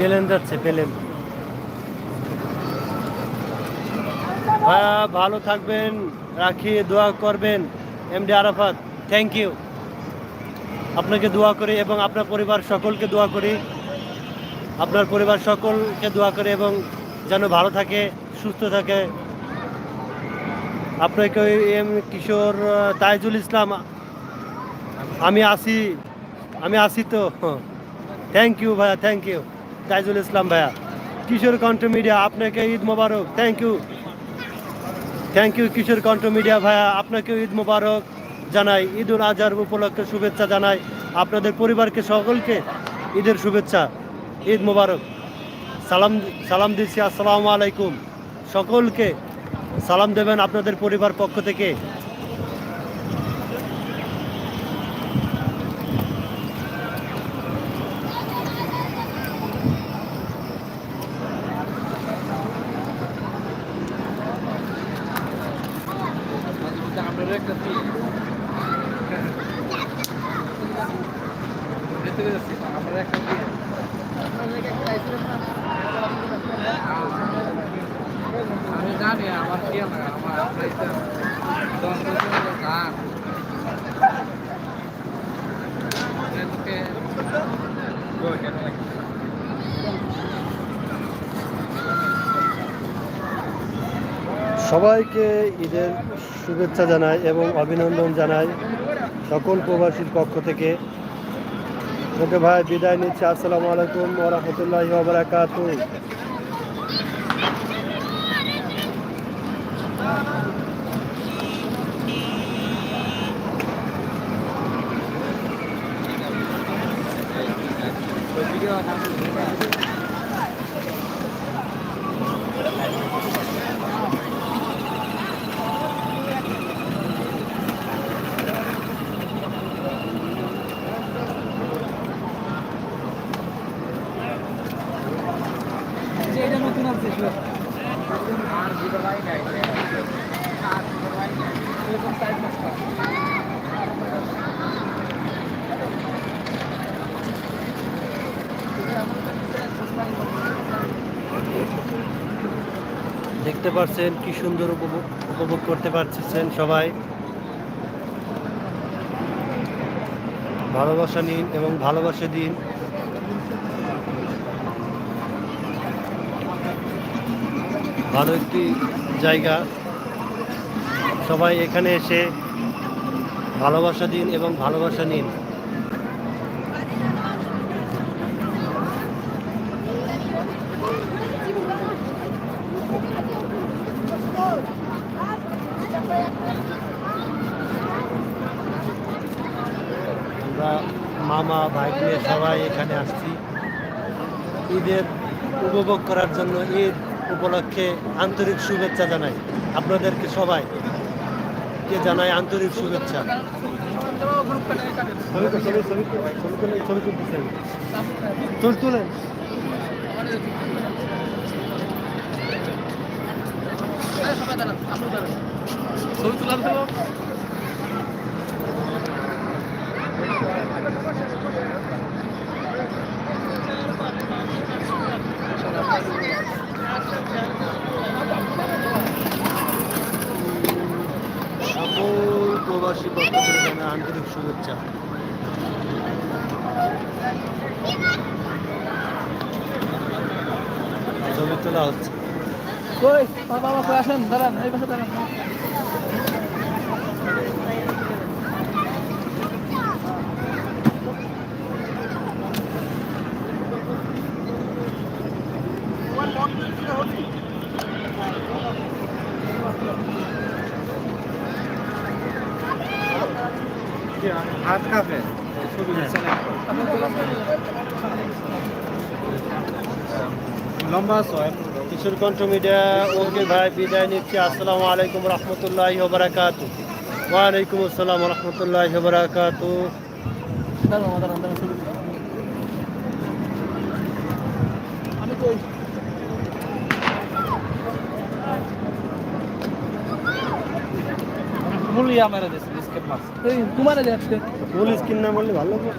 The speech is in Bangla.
প্লেন যাচ্ছে প্লেন। ভাইয়া ভালো থাকবেন, রাখি, দোয়া করবেন। MD Arafat, thank you. আপনাকে দোয়া করি এবং আপনার পরিবার সকলকে দোয়া করি, আপনার পরিবার সকলকে দোয়া করি এবং যেন ভালো থাকে, সুস্থ থাকে। আপনাকে এম কিশোর তাইজুল ইসলাম, আমি আছি, আমি আছি তো। থ্যাংক ইউ ভাইয়া, থ্যাংক ইউ তাইজুল ইসলাম ভাইয়া। কিশোর কণ্ঠ মিডিয়া, আপনাকে ঈদ মোবারক। থ্যাংক ইউ, থ্যাংক ইউ কিশোর কণ্ঠ মিডিয়া ভাইয়া, আপনাকেও ঈদ মোবারক জানাই। ঈদ উল আজহার উপলক্ষে শুভেচ্ছা জানাই আপনাদের পরিবারকে সকলকে, ঈদের শুভেচ্ছা, ঈদ মোবারক। সালাম, সালাম দিচ্ছি, আসসালামু আলাইকুম। সকলকে সালাম দেবেন আপনাদের পরিবার পক্ষ থেকে। আমি জানি আমার কি না আমার গান সবাইকে ঈদের শুভেচ্ছা জানাই এবং অভিনন্দন জানাই সকল প্রবাসীর পক্ষ থেকে। ওকে ভাই, বিদায় নিচ্ছি। আসসালামু আলাইকুম ওয়া রাহমাতুল্লাহি ওয়া বারাকাতুহু। এটা নতুন আছে আর বিদায় নাই আর এরকম টাইপ নষ্ট দেখতে পাচ্ছেন কি সুন্দর উপভোগ করতে পারছেন সবাই। ভালোবাসা নিন এবং ভালোবাসা দিন। ভালো একটি জায়গা, সবাই এখানে এসে ভালোবাসা দিন এবং ভালোবাসা নিন। আমরা মামা ভাইকে সবাই এখানে আসছি ঈদের উপভোগ করার জন্য। ঈদ উপলক্ষে আন্তরিক শুভেচ্ছা জানাই আপনাদেরকে, সবাইকে জানাই আন্তরিক শুভেচ্ছা। তুলেন ছবি তুলার তো সকল প্রবাসী পক্ষ থেকে জানাই আন্তরিক শুভেচ্ছা। ছবি তোলা হচ্ছে। কই বাবা কই আসেন, দাঁড়ান এই পাশে দাঁড়ান। হাত কাঁপে ছবি লম্বা ছয়। কিশোর কণ্ঠ মিডিয়া, ওকে ভাই, বিদায় নিচ্ছি। আসসালামু আলাইকুম রহমতুল্লাহি ওয়া বারাকাতুহু। ওয়া আলাইকুম আসসালাম রহমতুল্লাহি ওয়া বারাকাতুহু। আমি কই মুলিয়া মেরে দিছে বিস্কিট মাছ এই তোমারে যাচ্ছে পুলিশ কিনা বললে ভালো হবে।